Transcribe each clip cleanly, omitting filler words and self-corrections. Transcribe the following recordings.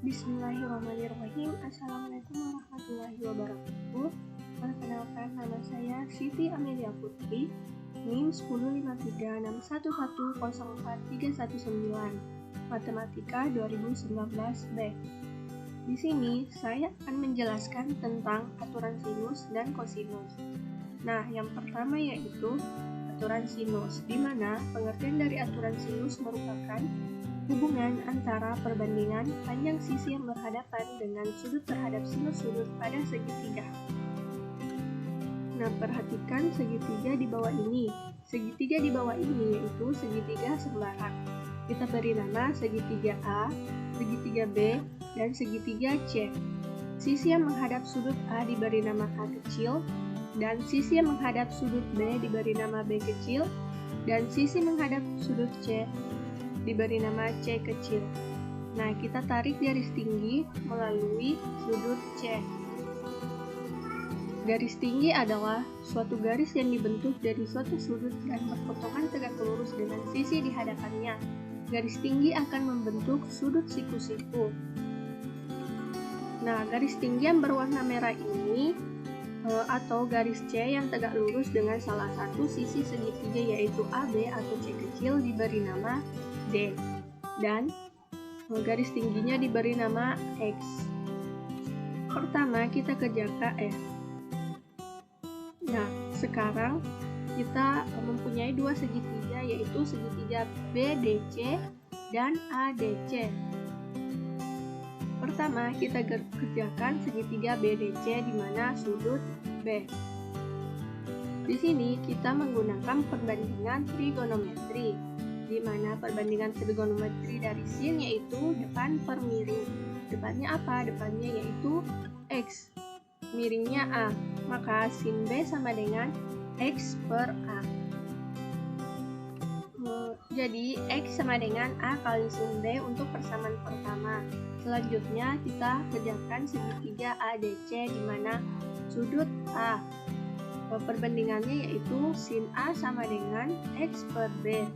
Bismillahirrahmanirrahim. Assalamualaikum warahmatullahi wabarakatuh. Perkenalkan, nama saya Siti Amelia Putri, NIM 105361104319, Matematika 2019 B. Di sini saya akan menjelaskan tentang aturan sinus dan kosinus. Nah, yang pertama yaitu aturan sinus, di mana pengertian dari aturan sinus merupakan hubungan antara perbandingan panjang sisi yang berhadapan dengan sudut terhadap sinus sudut pada segitiga. Nah, perhatikan segitiga di bawah ini. Segitiga di bawah ini yaitu segitiga sembarang. Kita beri nama segitiga A, segitiga B, dan segitiga C. Sisi yang menghadap sudut A diberi nama A kecil, dan sisi yang menghadap sudut B diberi nama B kecil, dan sisi menghadap sudut C diberi nama C kecil. Nah, kita tarik garis tinggi melalui sudut C. Garis tinggi adalah suatu garis yang dibentuk dari suatu sudut dan berpotongan tegak lurus dengan sisi di hadapannya. Garis tinggi akan membentuk sudut siku-siku. Nah, garis tinggi yang berwarna merah ini atau garis C yang tegak lurus dengan salah satu sisi segitiga yaitu AB atau C kecil diberi nama D, dan garis tingginya diberi nama X. Pertama kita kerjakan Nah, sekarang kita mempunyai dua segitiga yaitu segitiga BDC dan ADC. Pertama kita kerjakan segitiga BDC di mana sudut B. Di sini kita menggunakan perbandingan trigonometri, di mana perbandingan trigonometri dari sin yaitu depan per miring. Depannya apa? Depannya yaitu X, miringnya A. Maka sin B sama dengan X per A. Jadi X sama dengan A kali sin B untuk persamaan pertama. Selanjutnya kita kerjakan segitiga ADC di mana sudut A. Perbandingannya yaitu sin A sama dengan X per B.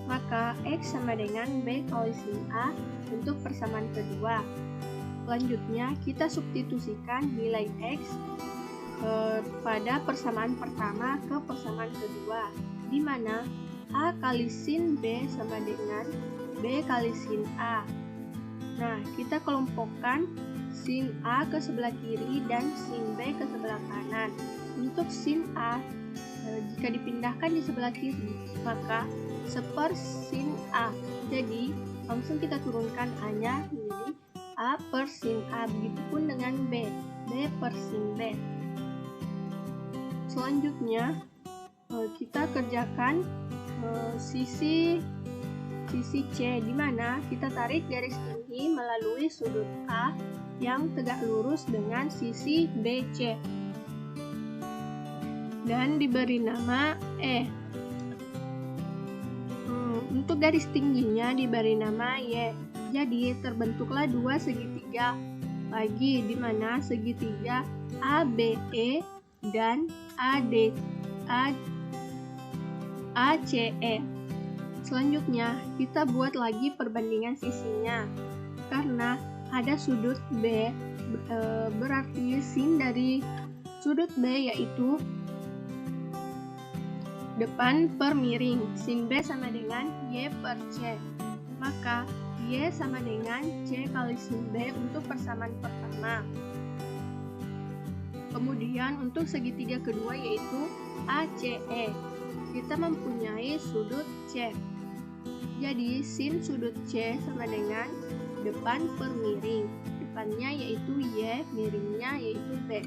Maka X sama dengan B kali sin A untuk persamaan kedua. Selanjutnya kita substitusikan nilai X pada persamaan pertama ke persamaan kedua, di mana A kali sin B sama dengan B kali sin A. Nah, kita kelompokkan sin A ke sebelah kiri dan sin B ke sebelah kanan. Untuk sin A, jika dipindahkan di sebelah kiri, maka seper sin A. Jadi, langsung kita turunkan A-nya menjadi A per sin A. Begitupun dengan B, B per sin B. Selanjutnya, kita kerjakan sisi C, di mana kita tarik garis tinggi melalui sudut A yang tegak lurus dengan sisi BC. Dan diberi nama E. Untuk garis tingginya diberi nama Y. Jadi terbentuklah dua segitiga lagi, di mana segitiga ABE dan ACE. Selanjutnya kita buat lagi perbandingan sisinya. Karena ada sudut B, berarti sin dari sudut B yaitu depan per miring. Sin B sama dengan Y per C. Maka Y sama dengan C kali sin B untuk persamaan pertama. Kemudian untuk segitiga kedua yaitu ACE. Kita mempunyai sudut C. Jadi sin sudut C sama dengan depan per miring. Depannya yaitu Y, miringnya yaitu B.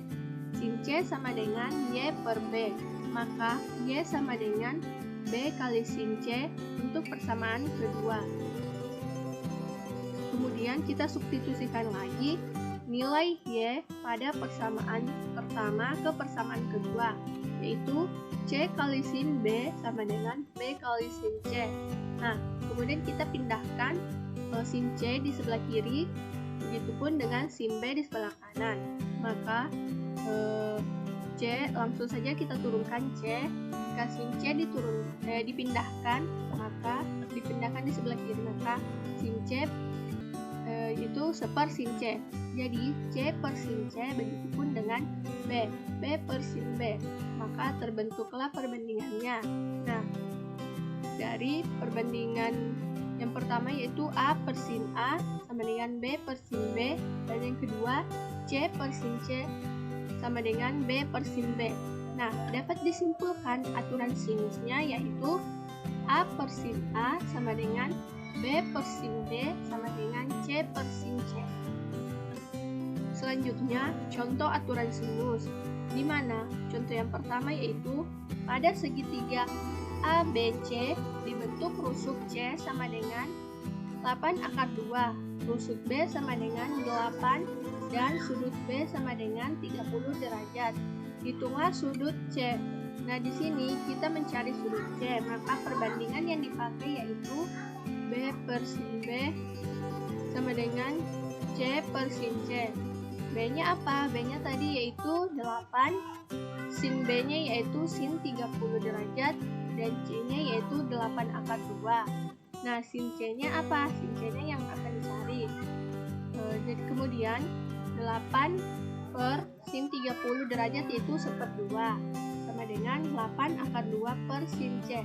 Sin C sama dengan Y per B. Maka Y sama dengan B kali sin C untuk persamaan kedua. Kemudian kita substitusikan lagi nilai Y pada persamaan pertama ke persamaan kedua, yaitu C kali sin B sama dengan B kali sin C. Nah, kemudian kita pindahkan sin C di sebelah kiri, begitupun dengan sin B di sebelah kanan. Maka C, langsung saja kita turunkan C. Jika sin C dipindahkan, maka dipindahkan di sebelah kiri, maka sin C itu sepersin C. Jadi C per sin C begitupun dengan B per sin B. Maka terbentuklah perbandingannya. Nah, dari perbandingan yang pertama yaitu A per sin A sama dengan B per sin B, dan yang kedua C per sin C sama dengan B per sin B. Nah, dapat disimpulkan aturan sinusnya yaitu A per sin A sama dengan B per sin B sama dengan C per sin C. Selanjutnya, contoh aturan sinus, di mana contoh yang pertama yaitu pada segitiga ABC dibentuk rusuk C sama dengan 8 akar 2, rusuk B sama dengan 8, dan sudut B sama dengan 30 derajat. Hitunglah sudut C. Nah, di sini kita mencari sudut C, maka perbandingan yang dipakai yaitu B per sin B sama dengan C per sin C. B-nya apa? B-nya tadi yaitu 8, sin B-nya yaitu sin 30 derajat, dan C-nya yaitu 8 akar 2. Nah, sin C-nya apa? Sin C-nya yang akan dicari. Jadi kemudian 8 per sin 30 derajat yaitu 1/2 sama dengan 8 akar 2 per sin C.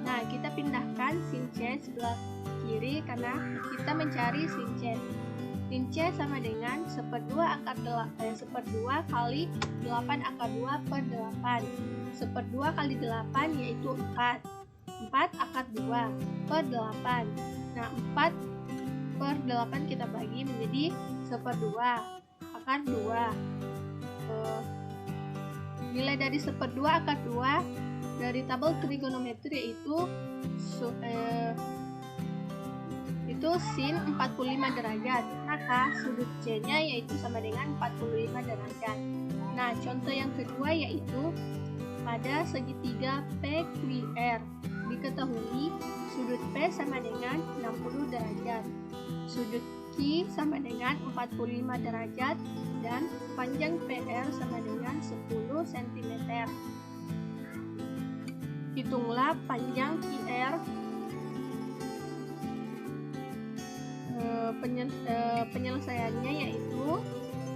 Nah, kita pindahkan sin C sebelah kiri karena kita mencari sin C. Sin C sama dengan 1/2 kali 8 akar 2 per 8. 1/2 kali 8 yaitu 4. 4 akar 2 per 8. Nah, 4 per 8 kita bagi menjadi 1/2 akar 2. Nilai dari 1/2 akar 2 dari tabel trigonometri itu sin 45 derajat, maka sudut C-nya yaitu sama dengan 45 derajat. Nah, contoh yang kedua yaitu pada segitiga PQR. Diketahui sudut P sama dengan 60 derajat, sudut Q sama dengan 45 derajat, dan panjang PR sama dengan 10 cm. Hitunglah panjang QR. Penyelesaiannya yaitu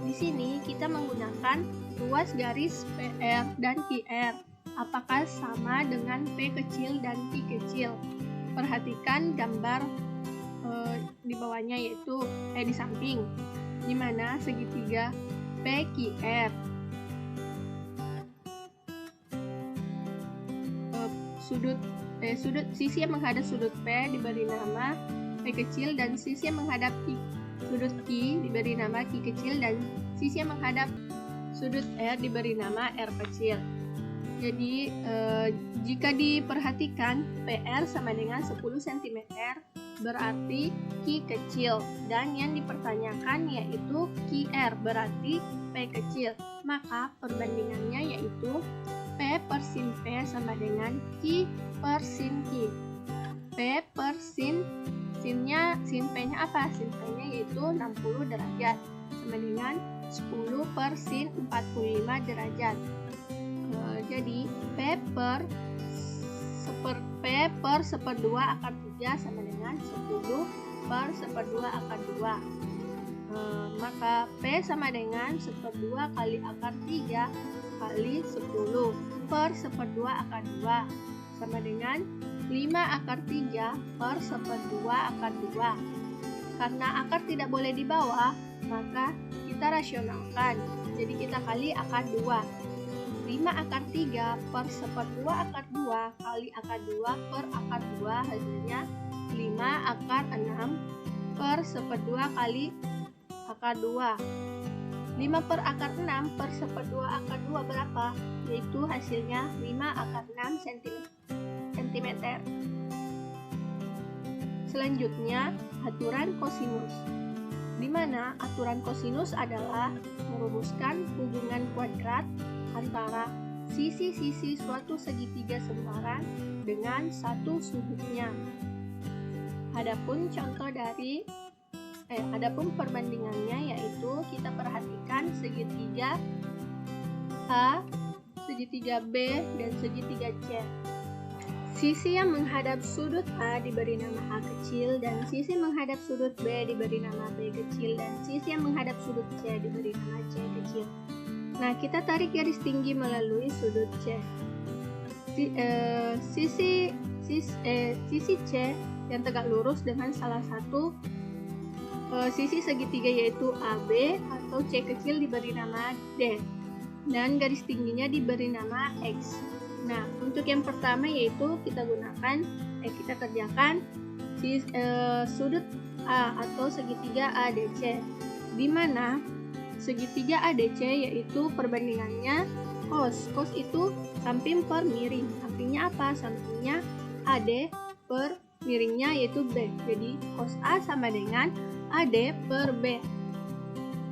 di sini kita menggunakan ruas garis PR dan QR. Apakah sama dengan P kecil dan Q kecil? Perhatikan gambar di bawahnya yaitu di samping, di mana segitiga PQR. Sisi yang menghadap sudut P diberi nama P kecil, dan sisi yang menghadap sudut Q diberi nama Q kecil, dan sisi yang menghadap sudut R diberi nama R kecil. Jadi jika diperhatikan PR sama dengan 10 cm berarti Q kecil, dan yang dipertanyakan yaitu QR berarti P kecil, maka perbandingannya yaitu P per sin P sama dengan Q per sin Q. P per sin P-nya apa? Sin P-nya yaitu 60 derajat sama dengan 10 per sin 45 derajat. Jadi P per 1/2 akar 3 sama dengan 10 per 1/2 akar 2. Maka P sama dengan 1/2 kali akar 3 kali 10 per 1/2 akar 2 sama dengan 5 akar 3 per 1/2 akar 2. Karena akar tidak boleh di bawah, maka kita rasionalkan. Jadi kita kali akar 2. 5 akar 3 per 1/2 akar 2 kali akar 2 per akar 2 hasilnya 5 akar 6 per 1/2 kali akar 2. 5 per akar 6 per 1/2 akar 2 berapa? Yaitu hasilnya 5 akar 6 cm. Selanjutnya, aturan kosinus, di mana aturan kosinus adalah merumuskan hubungan kuadrat antara sisi-sisi suatu segitiga sembarang dengan satu sudutnya. Adapun perbandingannya yaitu kita perhatikan segitiga A, segitiga B, dan segitiga C. Sisi yang menghadap sudut A diberi nama A kecil, dan sisi menghadap sudut B diberi nama B kecil, dan sisi yang menghadap sudut C diberi nama C kecil. Nah, kita tarik garis tinggi melalui sudut C. Sisi C yang tegak lurus dengan salah satu sisi segitiga, yaitu AB atau C kecil, diberi nama D, dan garis tingginya diberi nama X. Nah, untuk yang pertama yaitu kita kerjakan sudut A atau segitiga ADC, di mana segitiga ADC yaitu perbandingannya cos. Cos itu samping per miring. Artinya apa? Sampingnya AD per miringnya yaitu B. Jadi cos A sama dengan AD per B.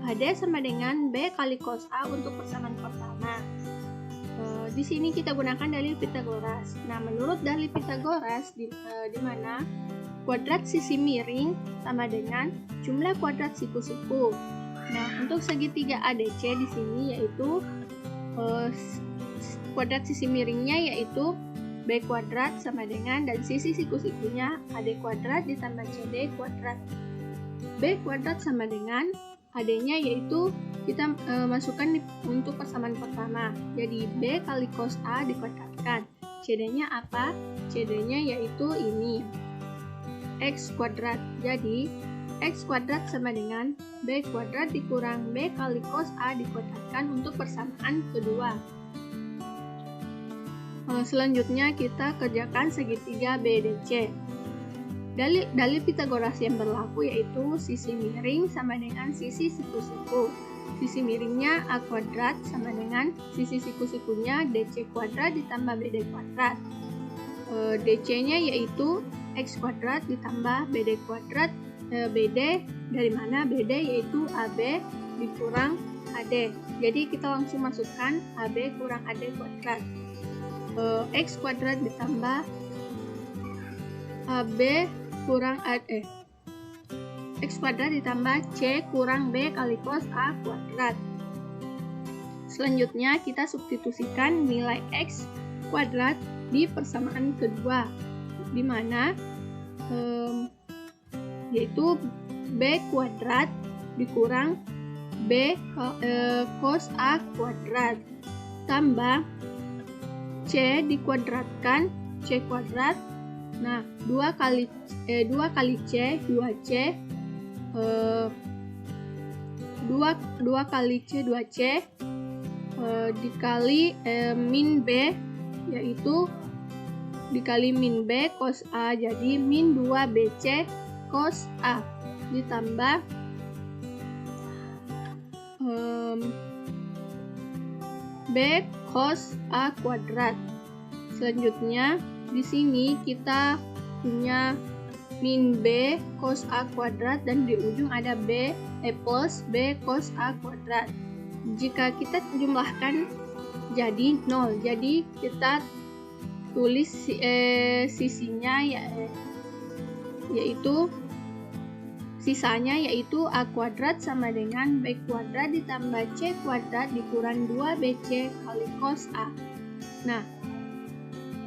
AD sama dengan B kali cos A untuk persamaan pertama. Di sini kita gunakan dalil Pitagoras. Nah, menurut dalil Pitagoras di mana kuadrat sisi miring sama dengan jumlah kuadrat siku-siku. Nah, untuk segitiga ADC di sini yaitu kuadrat sisi miringnya yaitu B kuadrat sama dengan, dan sisi siku-sikunya AD kuadrat ditambah CD kuadrat. B kuadrat sama dengan AD-nya yaitu kita masukkan untuk persamaan pertama. Jadi B kali cos A dikuadratkan. CD-nya apa? CD-nya yaitu ini, X kuadrat. Jadi X kuadrat sama dengan B kuadrat dikurang B kali cos A dikuadratkan untuk persamaan kedua. Selanjutnya kita kerjakan segitiga BDC. Dalil Pitagoras yang berlaku yaitu sisi miring sama dengan sisi siku-siku. Sisi miringnya A kuadrat sama dengan sisi siku-sikunya DC kuadrat ditambah BD kuadrat. DC-nya yaitu X kuadrat ditambah BD kuadrat. BD dari mana? BD yaitu AB dikurang AD. Jadi kita langsung masukkan AB kurang AD kuadrat. X kuadrat ditambah AB kurang AD. X kuadrat ditambah C kurang B kali cos A kuadrat. Selanjutnya kita substitusikan nilai X kuadrat di persamaan kedua, di mana yaitu B kuadrat dikurang B cos A kuadrat tambah C dikuadratkan C kuadrat. Nah, 2 kali C 2C 2 kali C 2C dikali min B yaitu dikali min B cos A, jadi min 2BC cos A ditambah B cos A kuadrat. Selanjutnya di sini kita punya min B cos A kuadrat dan di ujung ada B plus B cos A kuadrat. Jika kita jumlahkan jadi 0. Jadi kita tulis sisinya yaitu sisanya yaitu A kuadrat sama dengan B kuadrat ditambah C kuadrat dikurang 2BC kali cos A. Nah,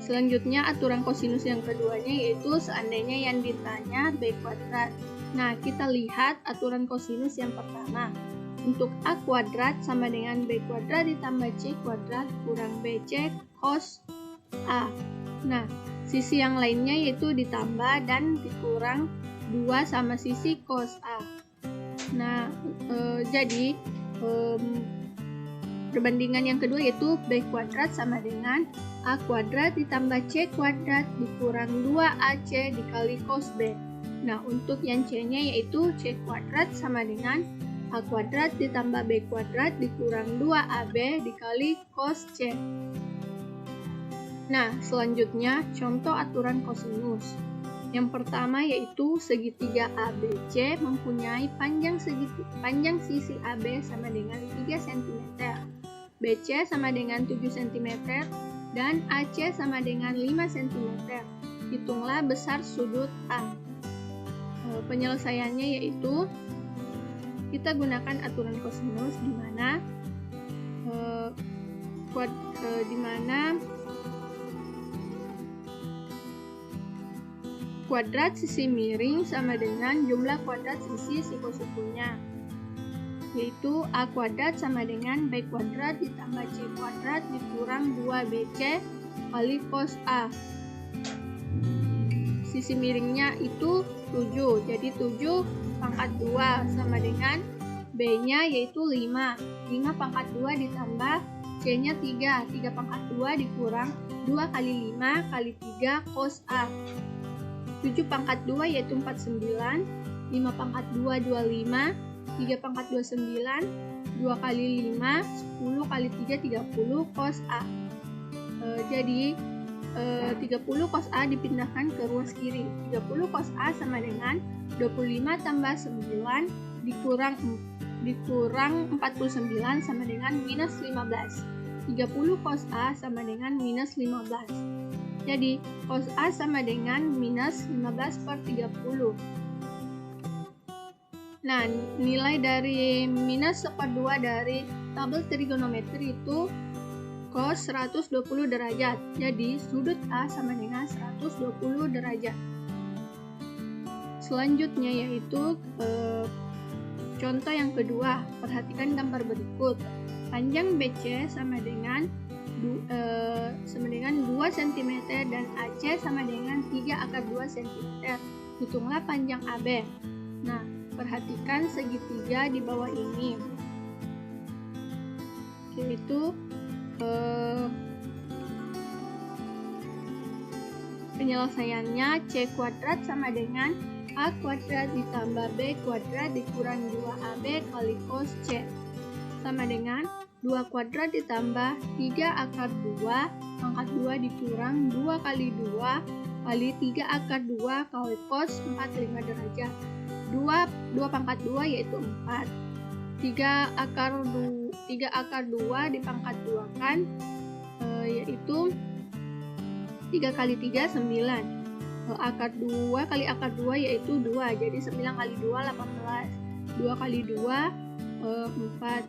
selanjutnya aturan kosinus yang keduanya yaitu seandainya yang ditanya B kuadrat. Nah, kita lihat aturan kosinus yang pertama. Untuk A kuadrat sama dengan B kuadrat ditambah C kuadrat kurang BC cos A. Nah, sisi yang lainnya yaitu ditambah dan dikurang 2 sama sisi cos A. Nah, jadi perbandingan yang kedua yaitu B kuadrat sama dengan A kuadrat ditambah C kuadrat dikurang 2AC dikali cos B. Nah, untuk yang C-nya yaitu C kuadrat sama dengan A kuadrat ditambah B kuadrat dikurang 2AB dikali cos C. Nah, selanjutnya contoh aturan kosinus. Yang pertama yaitu segitiga ABC mempunyai panjang sisi AB sama dengan 3 cm. BC sama dengan 7 cm dan AC sama dengan 5 cm. Hitunglah besar sudut A. Penyelesaiannya yaitu kita gunakan aturan kosinus di mana kuadrat sisi miring sama dengan jumlah kuadrat sisi sikosekunya, yaitu A kuadrat sama dengan B kuadrat ditambah C kuadrat dikurang 2BC kali cos A. Sisi miringnya itu 7, jadi 7 pangkat 2 sama dengan B-nya yaitu 5. 5 pangkat 2 ditambah C-nya 3. 3 pangkat 2 dikurang 2 kali 5 kali 3 cos A. 7 pangkat 2 yaitu 49. 5 pangkat 2 25. 3 pangkat 2 9. 2 kali 5 10 kali 3 30 cos A. Jadi 30 cos A dipindahkan ke ruas kiri. 30 cos A sama dengan 25 tambah 9 dikurang 49 sama dengan minus 15. 30 cos A sama dengan minus 15. Jadi cos A sama dengan minus 15 per 30. Nah, nilai dari minus 1/2 dari tabel trigonometri itu cos 120 derajat. Jadi sudut A sama dengan 120 derajat. Selanjutnya yaitu contoh yang kedua. Perhatikan gambar berikut. Panjang BC sama dengan 2 cm dan AC sama dengan 3/2 cm. Hitunglah panjang AB. Nah, perhatikan segitiga di bawah ini, yaitu penyelesaiannya C kuadrat sama dengan A kuadrat ditambah B kuadrat dikurang 2AB kali cos C sama dengan 2 kuadrat ditambah 3/2 pangkat 2 dikurang 2 kali 2 kali 3/2 kali cos 45 derajat. 2 pangkat 2 yaitu 4. 3/2 dipangkat 2 kan yaitu 3 kali 3 9. Akar 2 kali akar 2 yaitu 2, jadi 9 kali 2 18. 2 kali 2 4.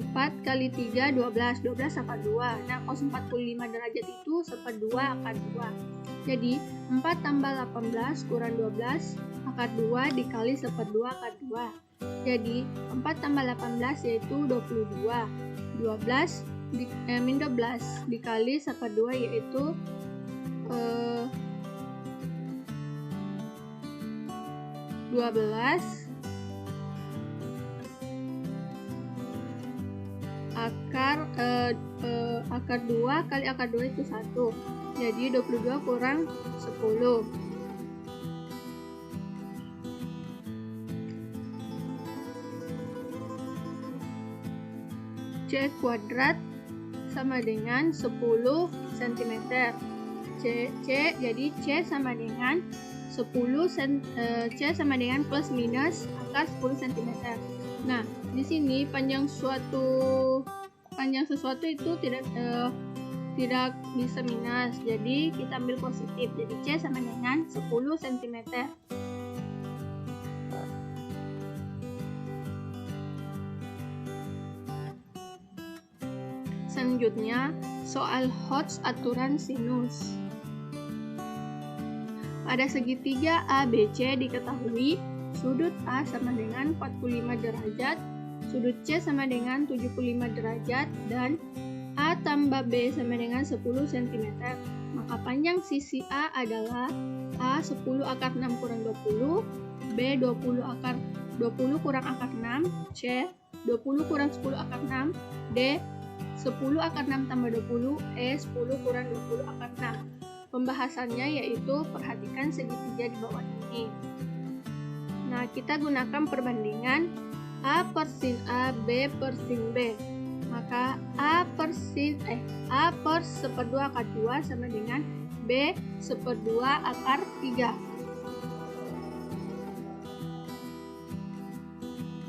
4 kali 3 12. 12 akar 2. Nah, cos 45 derajat itu 1/2 akar 2. Jadi 4 tambah 18 kurang 12 akar 2 dikali 1/2 akar 2. Jadi 4 tambah 18 yaitu 22. 12 dikali 1/2 yaitu 12 akar 2 kali akar 2 itu 1. Jadi 22 kurang 10. C kuadrat sama dengan 10 cm. Jadi C sama dengan 10 C sama dengan plus minus akar 10 cm. Nah, di sini panjang sesuatu itu tidak bisa minus. Jadi kita ambil positif. Jadi C sama dengan 10 cm. Selanjutnya, soal Hodge aturan sinus. Pada segitiga ABC diketahui sudut A sama dengan 45 derajat, sudut C sama dengan 75 derajat, dan A tambah B sama dengan 10 cm. Maka panjang sisi A adalah A 10 akar 6 kurang 20, B 20 kurang akar 6, C 20 kurang 10 akar 6, D 10 akar 6 tambah 20, E 10 kurang 20 akar 6. Pembahasannya yaitu perhatikan segitiga di bawah ini. Nah, kita gunakan perbandingan A per sin A, B per sin B. Maka A per 1/2 akar 2 sama dengan B 1/2 akar 3.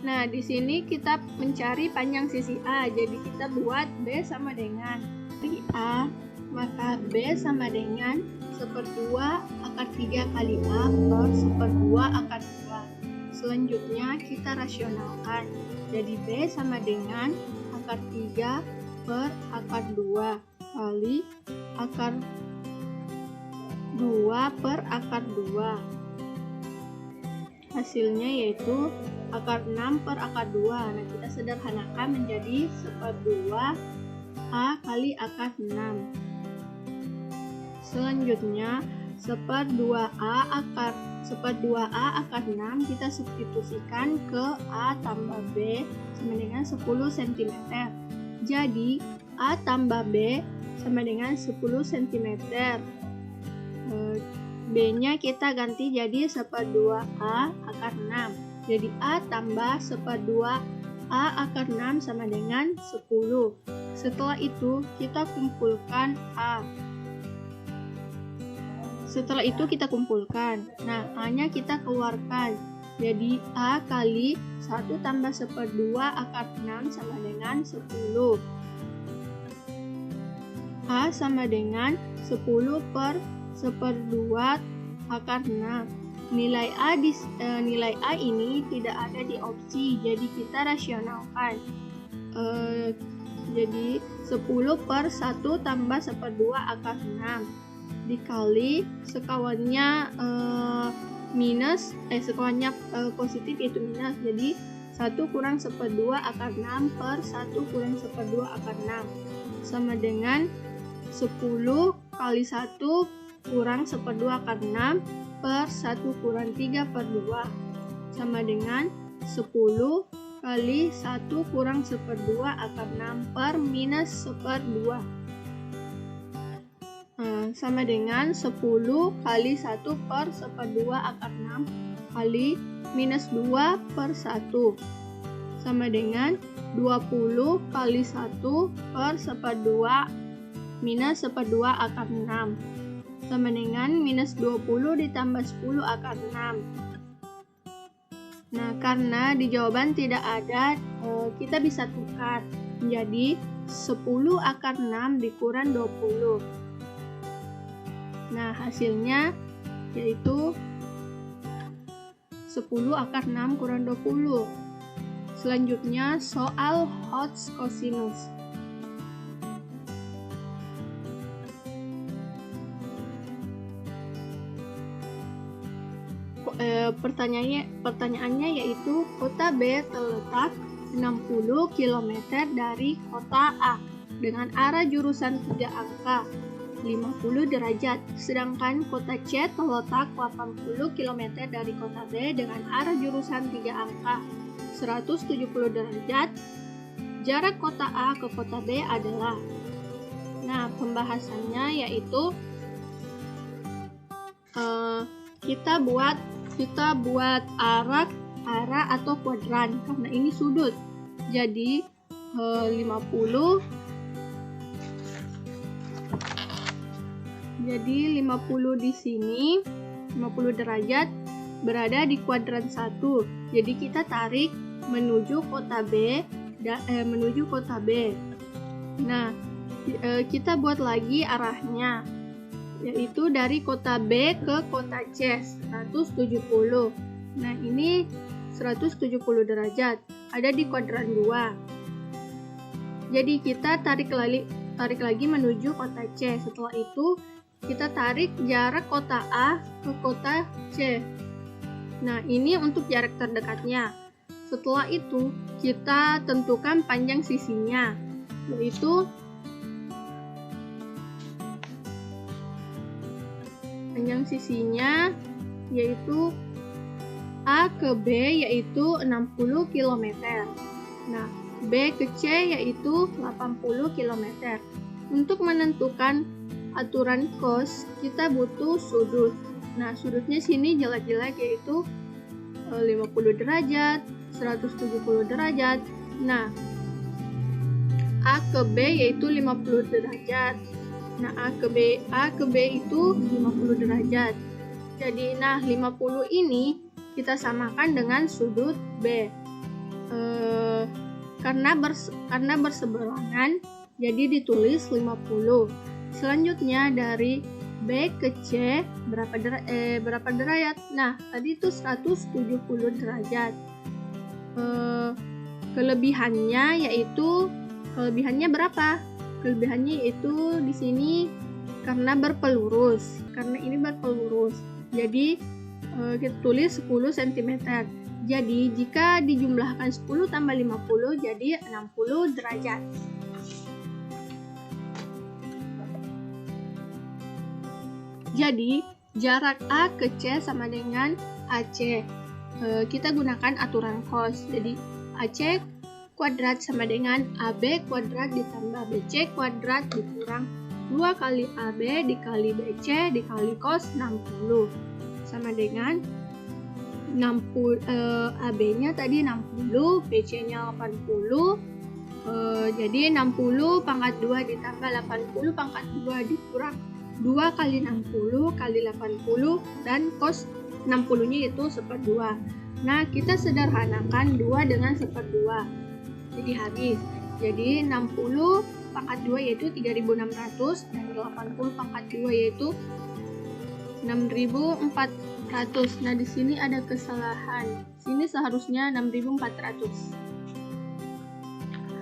Nah, di sini kita mencari panjang sisi A. Jadi kita buat B sama dengan A, maka B sama dengan 1/2 akar 3 kali A per 1/2 akar 2. Selanjutnya kita rasionalkan. Jadi B sama dengan akar 3 per akar 2 kali akar 2 per akar 2. Hasilnya yaitu akar 6 per akar 2. Nah, kita sederhanakan menjadi 1/2 A kali akar 6. Selanjutnya, 1/2A akar 6 kita substitusikan ke A tambah B sama dengan 10 cm. Jadi, A tambah B sama dengan 10 cm. B-nya kita ganti jadi 1/2A akar 6. Jadi A tambah 1/2A akar 6 sama dengan 10. Setelah itu kita kumpulkan A. Nah, A-nya kita keluarkan. Jadi A kali 1 tambah 1/2 akar 6 sama dengan 10. A sama dengan 10 per 1/2 akar 6. Nilai A ini tidak ada di opsi, jadi kita rasionalkan. Jadi 10 per 1 tambah 1/2 akar 6 dikali sekawannya sekawannya positif yaitu minus. Jadi 1 kurang 1/2 akar 6 per 1 kurang 1/2 akar 6 sama dengan 10 kali 1 kurang 1/2 akar 6 per 1 kurang 3 per 2 sama dengan 10 kali 1 kurang 1/2 akar 6 per minus 1/2 sama dengan 10 kali 1 per 1/2 akar 6 kali minus 2 per 1 sama dengan 20 kali 1 per 1/2 minus 1/2 akar 6 sama dengan minus 20 ditambah 10 akar 6. Nah, karena di jawaban tidak ada, kita bisa tukar menjadi 10 akar 6 dikurang 20. Nah, hasilnya yaitu 10 akar 6 kurang 20. Selanjutnya, soal Hodge cosinus. Pertanyaannya yaitu kota B terletak 60 km dari kota A dengan arah jurusan 3 angka 50 derajat, sedangkan kota C terletak 80 km dari kota B dengan arah jurusan 3 angka 170 derajat. Jarak kota A ke kota B adalah. Nah, pembahasannya yaitu kita buat arah atau kuadran karena ini sudut. Jadi 50 di sini 50 derajat berada di kuadran 1. Jadi kita tarik menuju kota B Nah, kita buat lagi arahnya, yaitu dari kota B ke kota C 170. Nah, ini 170 derajat ada di kuadran 2. Jadi kita tarik lagi menuju kota C. Setelah itu kita tarik jarak kota A ke kota C. Nah, ini untuk jarak terdekatnya. Setelah itu kita tentukan panjang sisinya, yaitu A ke B yaitu 60 km. Nah, B ke C yaitu 80 km. Untuk menentukan aturan cos, kita butuh sudut. Nah, sudutnya sini jelek-jelek yaitu 50 derajat, 170 derajat. Nah, A ke B yaitu 50 derajat. Nah, A ke B itu 50 derajat. Jadi, 50 ini kita samakan dengan sudut B. Karena berseberangan, jadi ditulis 50. Selanjutnya dari B ke C berapa derajat? Nah, tadi itu 170 derajat. Kelebihannya berapa? Kelebihannya yaitu di sini karena berpelurus. Karena ini berpelurus. Jadi kita tulis 10 cm. Jadi jika dijumlahkan 10 tambah 50 jadi 60 derajat. Jadi jarak A ke C sama dengan AC. Kita gunakan aturan cos. Jadi AC kuadrat sama dengan AB kuadrat ditambah BC kuadrat dikurang 2 kali AB dikali BC dikali cos 60 sama dengan 60, AB-nya tadi 60, BC-nya 80, jadi 60 pangkat 2 ditambah 80 pangkat 2 dikurang 2 kali 60 kali 80 dan cos 60-nya itu 1/2. Nah, kita sederhanakan 2 dengan 1/2. Jadi habis. Jadi 60 pangkat 2 yaitu 3600 dan 80 pangkat 2 yaitu 6400. Nah, di sini ada kesalahan. Sini seharusnya 6400.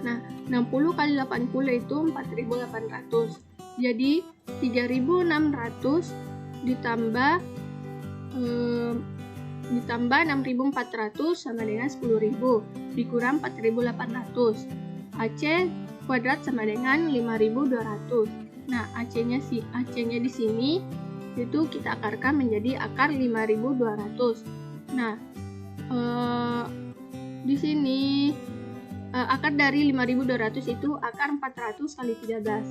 Nah, 60 kali 80 itu 4800. Jadi 3600 ditambah 6400 sama dengan 10.000 dikurang 4800. AC kuadrat sama dengan 5200. Nah, AC-nya di sini itu kita akarkan menjadi akar 5200. Nah, di sini akar dari 5200 itu akar 400 kali 13.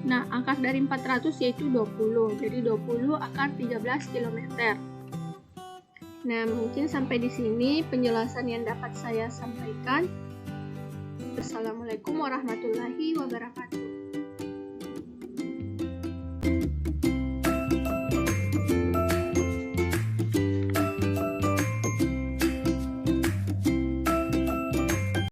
Nah, akar dari 400 yaitu 20. Jadi 20 akar 13 km. Nah, mungkin sampai di sini penjelasan yang dapat saya sampaikan. Assalamualaikum warahmatullahi wabarakatuh.